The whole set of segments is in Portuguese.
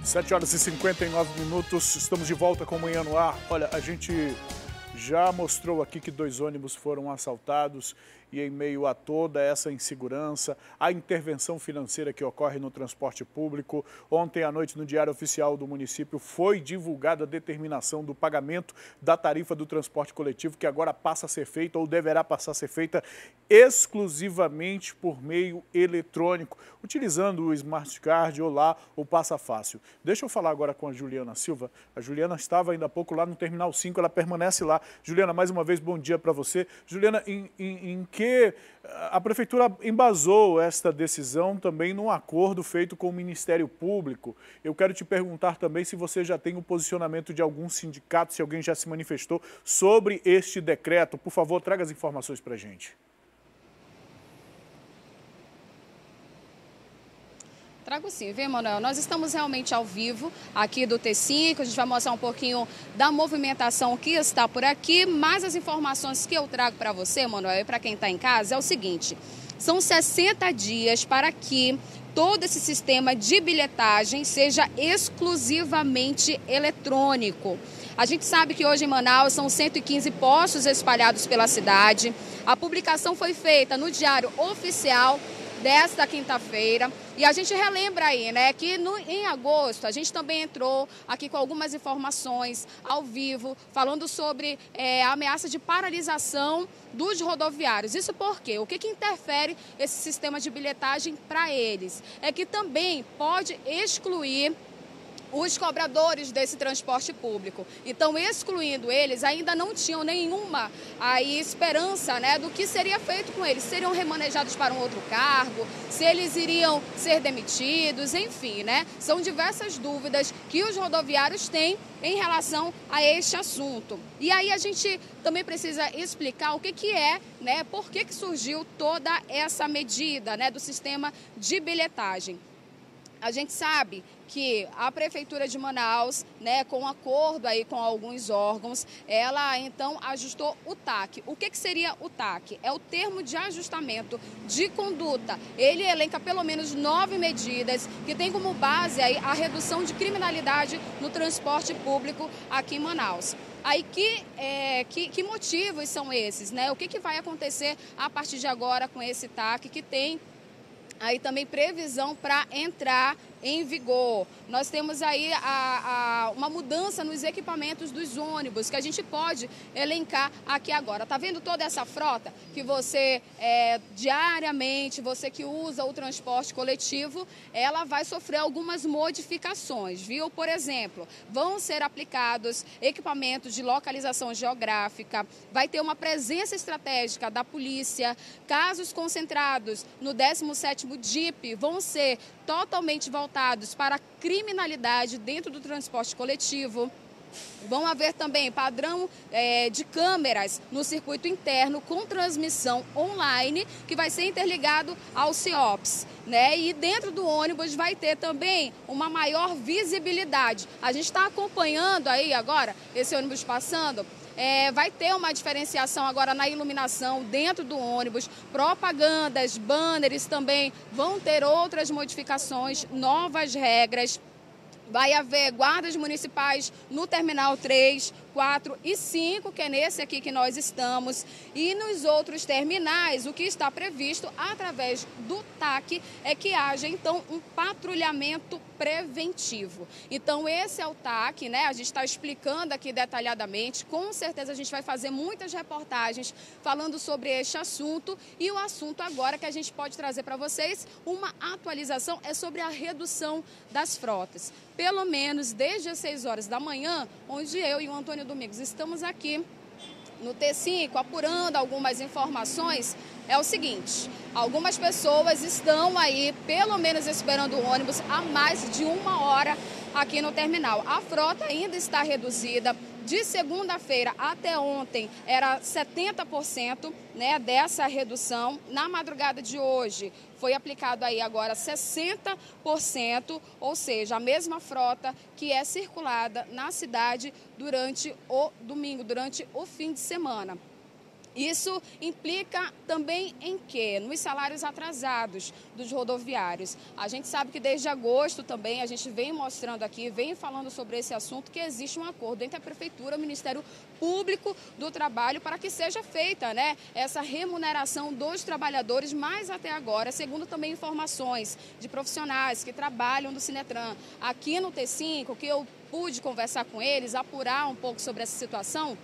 7h59, estamos de volta com Manhã no Ar. Olha, a gente já mostrou aqui que 2 ônibus foram assaltados e em meio a toda essa insegurança, a intervenção financeira que ocorre no transporte público. Ontem à noite, no Diário Oficial do município, foi divulgada a determinação do pagamento da tarifa do transporte coletivo, que agora passa a ser feita ou deverá passar a ser feita exclusivamente por meio eletrônico, utilizando o Smart Card ou lá o Passa Fácil. Deixa eu falar agora com a Juliana Silva. A Juliana estava ainda há pouco lá no Terminal 5, ela permanece lá. Juliana, mais uma vez, bom dia para você. Juliana, em que a Prefeitura embasou esta decisão também num acordo feito com o Ministério Público. Eu quero te perguntar também se você já tem o posicionamento de algum sindicato, se alguém já se manifestou sobre este decreto. Por favor, traga as informações para a gente. Trago sim, viu, Manuel? Nós estamos realmente ao vivo aqui do T5, a gente vai mostrar um pouquinho da movimentação que está por aqui, mas as informações que eu trago para você, Manuel, e para quem está em casa, é o seguinte: são 60 dias para que todo esse sistema de bilhetagem seja exclusivamente eletrônico. A gente sabe que hoje em Manaus são 115 postos espalhados pela cidade. A publicação foi feita no Diário Oficial desta quinta-feira. E a gente relembra aí, né, que em agosto a gente também entrou aqui com algumas informações ao vivo, falando sobre a ameaça de paralisação dos rodoviários. Isso porque o que interfere esse sistema de bilhetagem para eles? É que também pode excluir os cobradores desse transporte público. Então, excluindo eles, ainda não tinham nenhuma esperança, né, do que seria feito com eles. Seriam remanejados para um outro cargo, se eles iriam ser demitidos, enfim, né? São diversas dúvidas que os rodoviários têm em relação a este assunto. E aí a gente também precisa explicar o que é, né, por que surgiu toda essa medida, né, do sistema de bilhetagem. A gente sabe que a Prefeitura de Manaus, né, com acordo aí com alguns órgãos, ela então ajustou o TAC. O que seria o TAC? É o termo de ajustamento de conduta. Ele elenca pelo menos 9 medidas que tem como base aí a redução de criminalidade no transporte público aqui em Manaus. Aí que motivos são esses, né? O que vai acontecer a partir de agora com esse TAC que tem aí também previsão para entrar em vigor. Nós temos aí uma mudança nos equipamentos dos ônibus, que a gente pode elencar aqui agora. Tá vendo toda essa frota que você, diariamente, você que usa o transporte coletivo, ela vai sofrer algumas modificações, viu? Por exemplo, vão ser aplicados equipamentos de localização geográfica, vai ter uma presença estratégica da polícia, casos concentrados no 17º DIP vão ser totalmente voltados para a criminalidade dentro do transporte coletivo. Vão haver também padrão de câmeras no circuito interno com transmissão online, que vai ser interligado ao CIOPS, né? E dentro do ônibus vai ter também uma maior visibilidade. A gente está acompanhando aí agora esse ônibus passando. Vai ter uma diferenciação agora na iluminação dentro do ônibus, propagandas, banners também vão ter outras modificações, novas regras. Vai haver guardas municipais no Terminal 3, 4 e 5, que é nesse aqui que nós estamos. E nos outros terminais, o que está previsto através do TAC é que haja, então, um patrulhamento preventivo. Então, esse é o TAC, né? A gente está explicando aqui detalhadamente. Com certeza, a gente vai fazer muitas reportagens falando sobre este assunto. E o assunto agora que a gente pode trazer para vocês, uma atualização, é sobre a redução das frotas. Pelo menos desde as 6 horas da manhã, onde eu e o Antônio Domingos estamos aqui no T5 apurando algumas informações, é o seguinte: algumas pessoas estão aí pelo menos esperando o ônibus há mais de 1 hora aqui no terminal. A frota ainda está reduzida. De segunda-feira até ontem era 70%, né, dessa redução. Na madrugada de hoje foi aplicado aí agora 60%, ou seja, a mesma frota que é circulada na cidade durante o domingo, durante o fim de semana. Isso implica também em quê? Nos salários atrasados dos rodoviários. A gente sabe que desde agosto também a gente vem mostrando aqui, vem falando sobre esse assunto, que existe um acordo entre a Prefeitura e o Ministério Público do Trabalho para que seja feita, né, essa remuneração dos trabalhadores, mas até agora, segundo também informações de profissionais que trabalham no Sinetran aqui no T5, que eu pude conversar com eles, apurar um pouco sobre essa situação.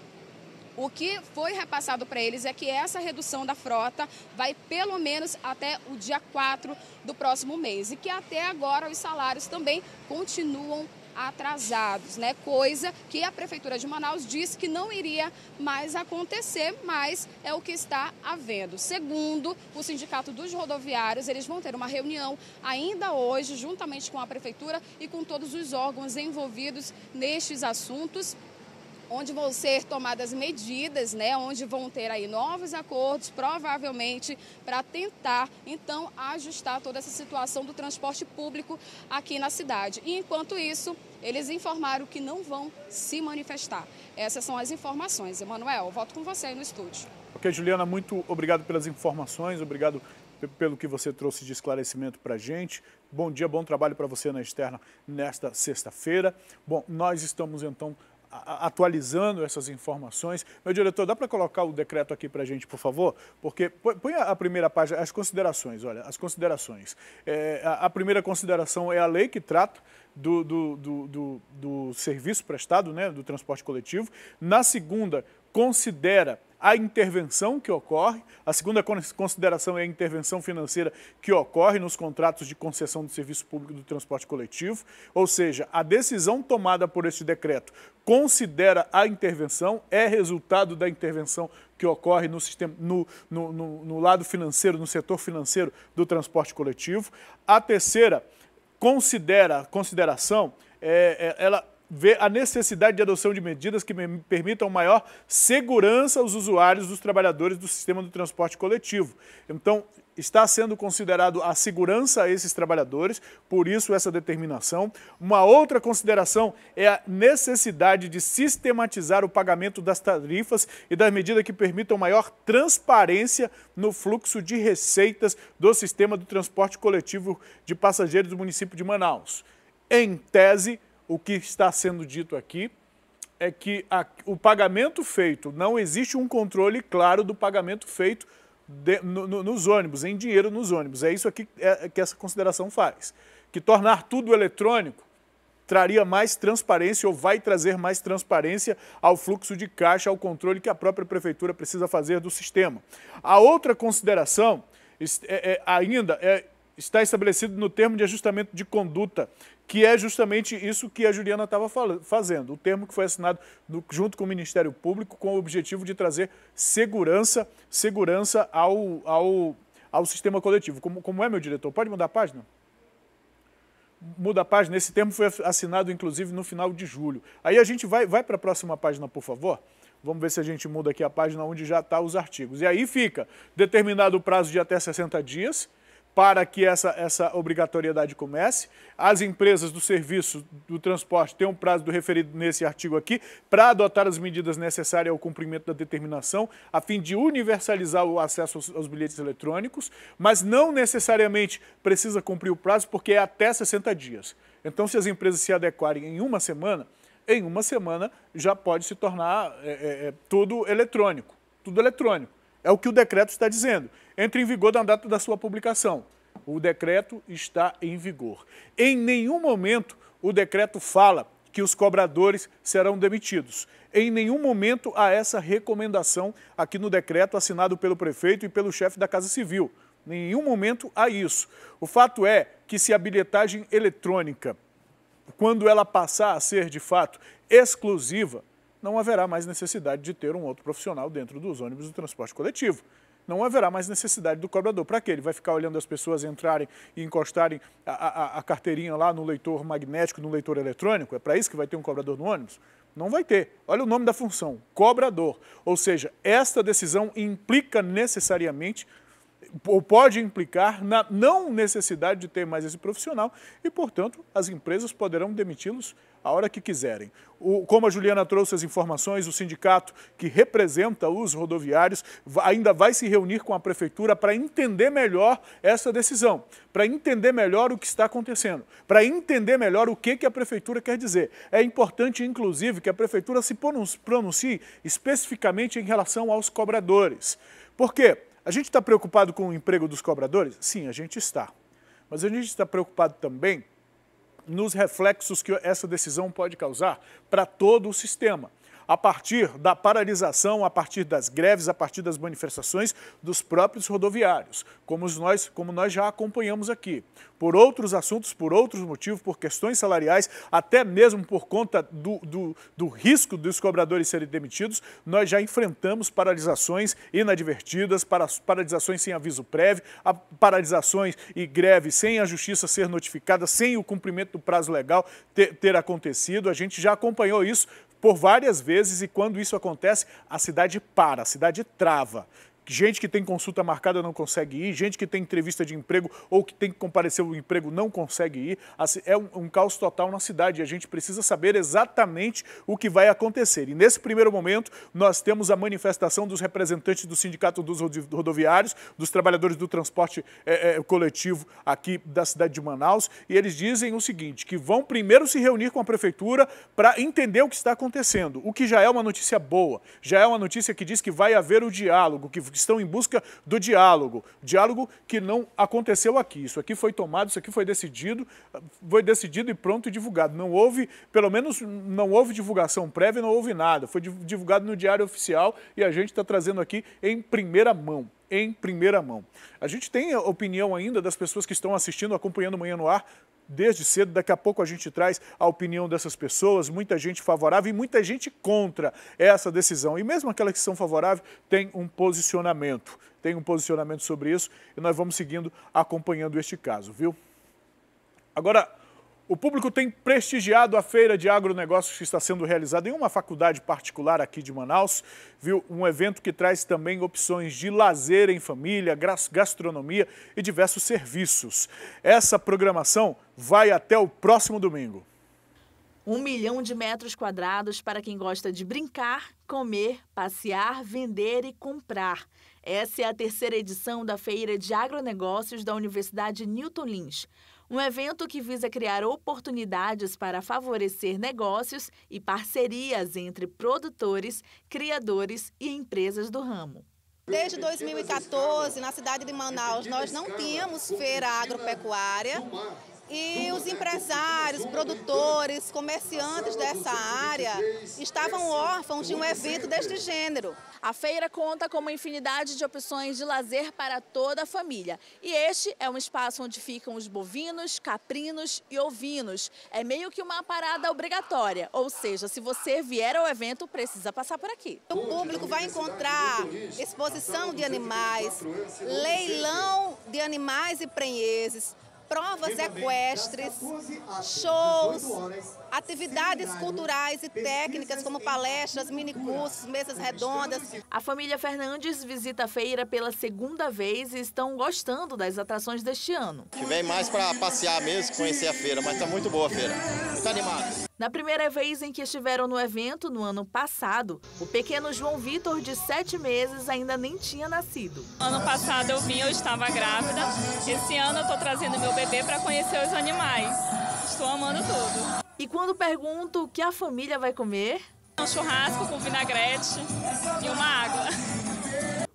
O que foi repassado para eles é que essa redução da frota vai pelo menos até o dia 4 do próximo mês e que até agora os salários também continuam atrasados, né? Coisa que a Prefeitura de Manaus disse que não iria mais acontecer, mas é o que está havendo. Segundo o Sindicato dos Rodoviários, eles vão ter uma reunião ainda hoje, juntamente com a Prefeitura e com todos os órgãos envolvidos nestes assuntos, onde vão ser tomadas medidas, né, onde vão ter aí novos acordos, provavelmente para tentar, então, ajustar toda essa situação do transporte público aqui na cidade. E, enquanto isso, eles informaram que não vão se manifestar. Essas são as informações. Emanuel, volto com você aí no estúdio. Ok, Juliana, muito obrigado pelas informações, obrigado pelo que você trouxe de esclarecimento para a gente. Bom dia, bom trabalho para você na externa nesta sexta-feira. Bom, nós estamos, então, atualizando essas informações. Meu diretor, dá para colocar o decreto aqui para a gente, por favor? Porque põe a primeira página, as considerações, olha, as considerações. A primeira consideração é a lei que trata do serviço prestado, né, do transporte coletivo. Na segunda, considera a intervenção que ocorre. A segunda consideração é a intervenção financeira que ocorre nos contratos de concessão do serviço público do transporte coletivo. Ou seja, a decisão tomada por este decreto considera a intervenção, é resultado da intervenção que ocorre no sistema, no lado financeiro, no setor financeiro do transporte coletivo. A terceira consideração, ela vê a necessidade de adoção de medidas que permitam maior segurança aos usuários, dos trabalhadores do sistema do transporte coletivo. Então, está sendo considerado a segurança a esses trabalhadores, por isso essa determinação. Uma outra consideração é a necessidade de sistematizar o pagamento das tarifas e das medidas que permitam maior transparência no fluxo de receitas do sistema do transporte coletivo de passageiros do município de Manaus. Em tese, o que está sendo dito aqui é que o pagamento feito, não existe um controle claro do pagamento feito nos ônibus, em dinheiro nos ônibus. É isso aqui que essa consideração faz. Que tornar tudo eletrônico traria mais transparência ou vai trazer mais transparência ao fluxo de caixa, ao controle que a própria Prefeitura precisa fazer do sistema. A outra consideração está estabelecido no termo de ajustamento de conduta, que é justamente isso que a Juliana estava fazendo. O termo que foi assinado junto com o Ministério Público com o objetivo de trazer segurança ao sistema coletivo. Como é, meu diretor? Pode mudar a página? Muda a página. Esse termo foi assinado, inclusive, no final de julho. Aí a gente vai para a próxima página, por favor. Vamos ver se a gente muda aqui a página onde já estão os artigos. E aí fica determinado o prazo de até 60 dias, para que essa obrigatoriedade comece. As empresas do serviço do transporte têm um prazo do referido nesse artigo aqui para adotar as medidas necessárias ao cumprimento da determinação, a fim de universalizar o acesso aos bilhetes eletrônicos, mas não necessariamente precisa cumprir o prazo, porque é até 60 dias. Então, se as empresas se adequarem em uma semana já pode se tornar tudo eletrônico. Tudo eletrônico. É o que o decreto está dizendo. Entra em vigor na data da sua publicação. O decreto está em vigor. Em nenhum momento o decreto fala que os cobradores serão demitidos. Em nenhum momento há essa recomendação aqui no decreto assinado pelo prefeito e pelo chefe da Casa Civil. Em nenhum momento há isso. O fato é que se a bilhetagem eletrônica, quando ela passar a ser de fato exclusiva, não haverá mais necessidade de ter um outro profissional dentro dos ônibus do transporte coletivo. Não haverá mais necessidade do cobrador. Para quê? Ele vai ficar olhando as pessoas entrarem e encostarem a carteirinha lá no leitor magnético, no leitor eletrônico? É para isso que vai ter um cobrador no ônibus? Não vai ter. Olha o nome da função, cobrador. Ou seja, esta decisão implica necessariamente ou pode implicar na não necessidade de ter mais esse profissional e, portanto, as empresas poderão demiti-los a hora que quiserem. Como a Juliana trouxe as informações, o sindicato que representa os rodoviários ainda vai se reunir com a prefeitura para entender melhor essa decisão, para entender melhor o que está acontecendo, para entender melhor o que a prefeitura quer dizer. É importante, inclusive, que a prefeitura se pronuncie especificamente em relação aos cobradores. Por quê? A gente está preocupado com o emprego dos cobradores? Sim, a gente está. Mas a gente está preocupado também nos reflexos que essa decisão pode causar para todo o sistema. A partir da paralisação, a partir das greves, a partir das manifestações dos próprios rodoviários, como nós já acompanhamos aqui. Por outros assuntos, por outros motivos, por questões salariais, até mesmo por conta do risco dos cobradores serem demitidos, nós já enfrentamos paralisações inadvertidas, paralisações sem aviso prévio, paralisações e greves sem a justiça ser notificada, sem o cumprimento do prazo legal ter acontecido. A gente já acompanhou isso por várias vezes e quando isso acontece, a cidade para, a cidade trava. Gente que tem consulta marcada não consegue ir, gente que tem entrevista de emprego ou que tem que comparecer ao emprego não consegue ir. É um caos total na cidade e a gente precisa saber exatamente o que vai acontecer. E nesse primeiro momento, nós temos a manifestação dos representantes do Sindicato dos Rodoviários, dos trabalhadores do transporte coletivo aqui da cidade de Manaus, e eles dizem o seguinte, que vão primeiro se reunir com a prefeitura para entender o que está acontecendo, o que já é uma notícia boa, já é uma notícia que diz que vai haver o diálogo, que estão em busca do diálogo que não aconteceu aqui. Isso aqui foi tomado, isso aqui foi decidido e pronto e divulgado. Não houve, pelo menos não houve divulgação prévia, não houve nada. Foi divulgado no Diário Oficial e a gente está trazendo aqui em primeira mão. A gente tem a opinião ainda das pessoas que estão assistindo, acompanhando Manhã no Ar, desde cedo. Daqui a pouco a gente traz a opinião dessas pessoas, muita gente favorável e muita gente contra essa decisão. E mesmo aquelas que são favoráveis têm um posicionamento sobre isso e nós vamos seguindo, acompanhando este caso, viu? Agora, o público tem prestigiado a Feira de Agronegócios que está sendo realizada em uma faculdade particular aqui de Manaus, viu? Um evento que traz também opções de lazer em família, gastronomia e diversos serviços. Essa programação vai até o próximo domingo. 1 milhão de metros quadrados para quem gosta de brincar, comer, passear, vender e comprar. Essa é a terceira edição da Feira de Agronegócios da Universidade Newton Lins. Um evento que visa criar oportunidades para favorecer negócios e parcerias entre produtores, criadores e empresas do ramo. Desde 2014, na cidade de Manaus, nós não tínhamos feira agropecuária. E os empresários, produtores, comerciantes dessa área estavam órfãos de um evento deste gênero. A feira conta com uma infinidade de opções de lazer para toda a família. E este é um espaço onde ficam os bovinos, caprinos e ovinos. É meio que uma parada obrigatória, ou seja, se você vier ao evento, precisa passar por aqui. O público vai encontrar exposição de animais, leilão de animais e prenheses, provas equestres, shows, atividades culturais e técnicas como palestras, minicursos, mesas redondas. A família Fernandes visita a feira pela segunda vez e estão gostando das atrações deste ano. Que vem mais para passear mesmo, conhecer a feira, mas está muito boa a feira, muito animado. Na primeira vez em que estiveram no evento, no ano passado, o pequeno João Vitor, de 7 meses, ainda nem tinha nascido. Ano passado eu estava grávida. Esse ano eu estou trazendo meu bebê para conhecer os animais. Estou amando tudo. E quando pergunto o que a família vai comer? Um churrasco com vinagrete e uma água.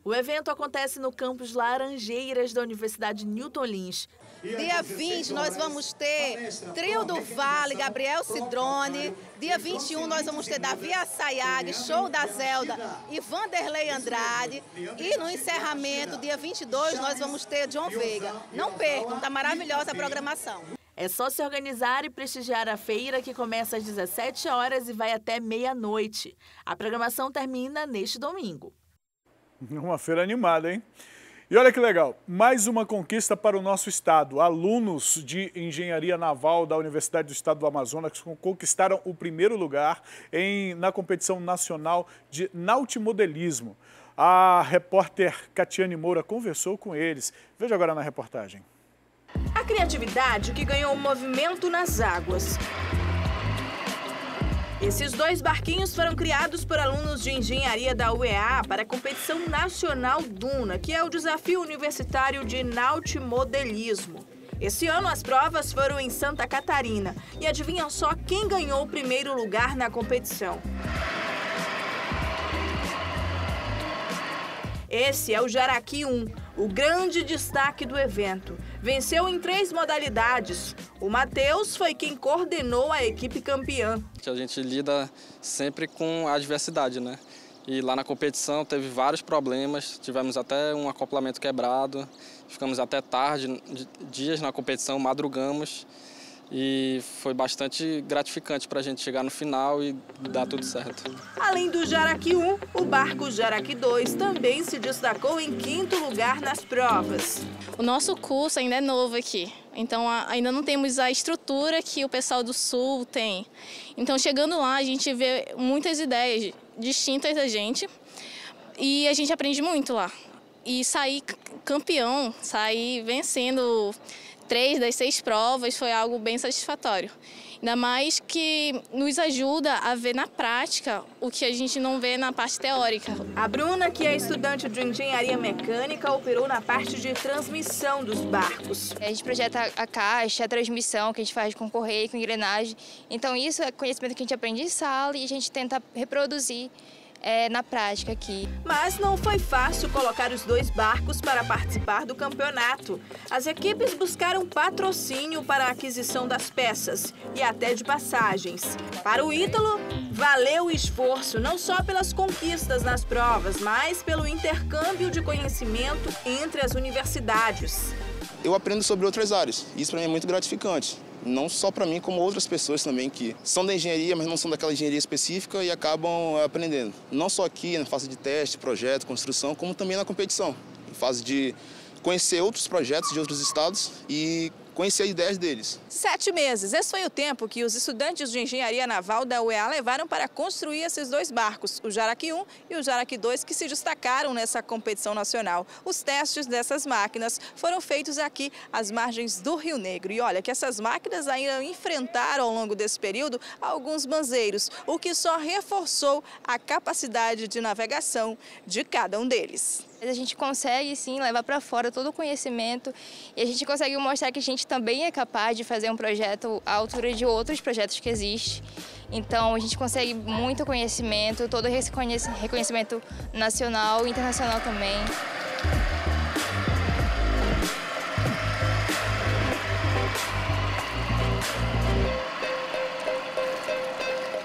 O evento acontece no campus Laranjeiras da Universidade Newton Lins. Dia 20 nós vamos ter Trio do Vale, Gabriel Cidrone. Dia 21 nós vamos ter Davi Assayag, Show da Zelda e Vanderlei Andrade. E no encerramento, dia 22, nós vamos ter John Veiga. Não percam, está maravilhosa a programação. É só se organizar e prestigiar a feira, que começa às 17 horas e vai até meia-noite. A programação termina neste domingo. Uma feira animada, hein? E olha que legal, mais uma conquista para o nosso estado. Alunos de Engenharia Naval da Universidade do Estado do Amazonas conquistaram o primeiro lugar na competição nacional de nautimodelismo. A repórter Catiane Moura conversou com eles. Veja agora na reportagem. A criatividade que ganhou movimento nas águas. Esses 2 barquinhos foram criados por alunos de engenharia da UEA para a competição nacional Duna, que é o desafio universitário de nautimodelismo. Esse ano as provas foram em Santa Catarina. E adivinha só quem ganhou o primeiro lugar na competição? Esse é o Jaraqui 1, o grande destaque do evento. Venceu em 3 modalidades. O Matheus foi quem coordenou a equipe campeã. A gente lida sempre com a adversidade, né? E lá na competição teve vários problemas, tivemos até um acoplamento quebrado, ficamos até tarde, dias na competição, madrugamos. E foi bastante gratificante para a gente chegar no final e dar tudo certo. Além do Jaraqui 1, o barco Jaraqui 2 também se destacou em 5º lugar nas provas. O nosso curso ainda é novo aqui, então ainda não temos a estrutura que o pessoal do Sul tem. Então chegando lá a gente vê muitas ideias distintas da gente e a gente aprende muito lá. E sair campeão, sair vencendo 3 das 6 provas foi algo bem satisfatório. Ainda mais que nos ajuda a ver na prática o que a gente não vê na parte teórica. A Bruna, que é estudante de engenharia mecânica, operou na parte de transmissão dos barcos. A gente projeta a caixa, a transmissão que a gente faz com correia, com engrenagem. Então isso é conhecimento que a gente aprende em sala e a gente tenta reproduzir na prática aqui. Mas não foi fácil colocar os 2 barcos para participar do campeonato. As equipes buscaram patrocínio para a aquisição das peças e até de passagens. Para o Ítalo, valeu o esforço, não só pelas conquistas nas provas, mas pelo intercâmbio de conhecimento entre as universidades. Eu aprendo sobre outras áreas, isso para mim é muito gratificante. Não só para mim, como outras pessoas também que são da engenharia, mas não são daquela engenharia específica e acabam aprendendo. Não só aqui, na fase de teste, projeto, construção, como também na competição. Em fase de conhecer outros projetos de outros estados e conhecer as ideias deles. 7 meses. Esse foi o tempo que os estudantes de engenharia naval da UEA levaram para construir esses 2 barcos, o Jaraqui 1 e o Jaraqui 2, que se destacaram nessa competição nacional. Os testes dessas máquinas foram feitos aqui às margens do Rio Negro. E olha que essas máquinas ainda enfrentaram ao longo desse período alguns banzeiros, o que só reforçou a capacidade de navegação de cada um deles. A gente consegue, sim, levar para fora todo o conhecimento e a gente consegue mostrar que a gente também é capaz de fazer um projeto à altura de outros projetos que existem. Então, a gente consegue muito conhecimento, todo esse reconhecimento nacional e internacional também.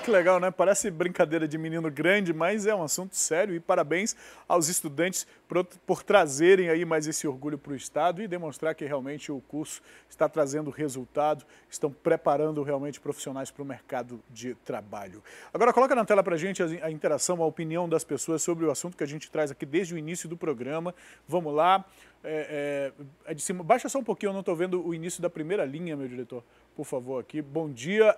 Que legal, né? Parece brincadeira de menino grande, mas é um assunto sério e parabéns aos estudantes por trazerem aí mais esse orgulho para o Estado e demonstrar que realmente o curso está trazendo resultado, estão preparando realmente profissionais para o mercado de trabalho. Agora coloca na tela para a gente a interação, a opinião das pessoas sobre o assunto que a gente traz aqui desde o início do programa. Vamos lá. É de cima. Baixa só um pouquinho, eu não estou vendo o início da primeira linha, meu diretor. Por favor, aqui. Bom dia,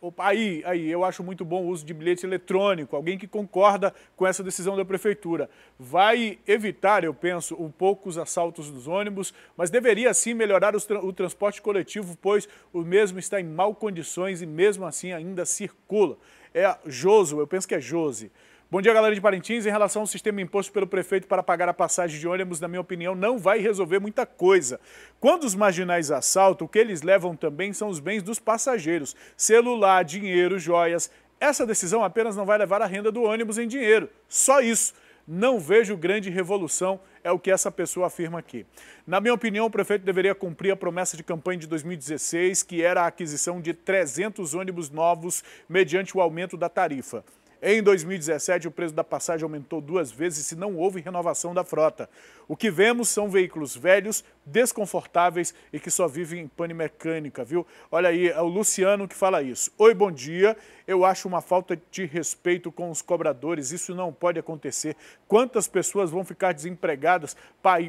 Opa, aí, eu acho muito bom o uso de bilhete eletrônico. Alguém que concorda com essa decisão da prefeitura. Vai evitar, eu penso, um pouco os assaltos dos ônibus, mas deveria sim melhorar o transporte coletivo, pois o mesmo está em mal condições e mesmo assim ainda circula. É Joso, eu penso que é Josi. Bom dia, galera de Parintins. Em relação ao sistema imposto pelo prefeito para pagar a passagem de ônibus, na minha opinião, não vai resolver muita coisa. Quando os marginais assaltam, o que eles levam também são os bens dos passageiros. Celular, dinheiro, joias. Essa decisão apenas não vai levar a renda do ônibus em dinheiro. Só isso. Não vejo grande revolução, é o que essa pessoa afirma aqui. Na minha opinião, o prefeito deveria cumprir a promessa de campanha de 2016, que era a aquisição de 300 ônibus novos mediante o aumento da tarifa. Em 2017, o preço da passagem aumentou 2 vezes e não houve renovação da frota. O que vemos são veículos velhos, desconfortáveis e que só vivem em pane mecânica, viu? Olha aí, é o Luciano que fala isso. Oi, bom dia. Eu acho uma falta de respeito com os cobradores. Isso não pode acontecer. Quantas pessoas vão ficar desempregadas?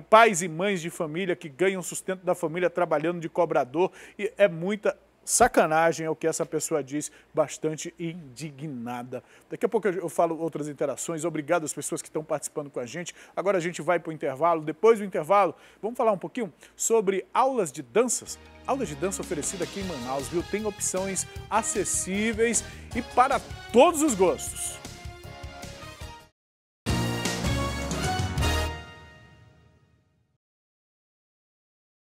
Pais e mães de família que ganham sustento da família trabalhando de cobrador. E é muita Sacanagem é o que essa pessoa diz, bastante indignada. Daqui a pouco eu falo outras interações. Obrigado às pessoas que estão participando com a gente. Agora a gente vai para o intervalo. Depois do intervalo, vamos falar um pouquinho sobre aulas de danças. Aula de dança oferecida aqui em Manaus, viu? Tem opções acessíveis e para todos os gostos.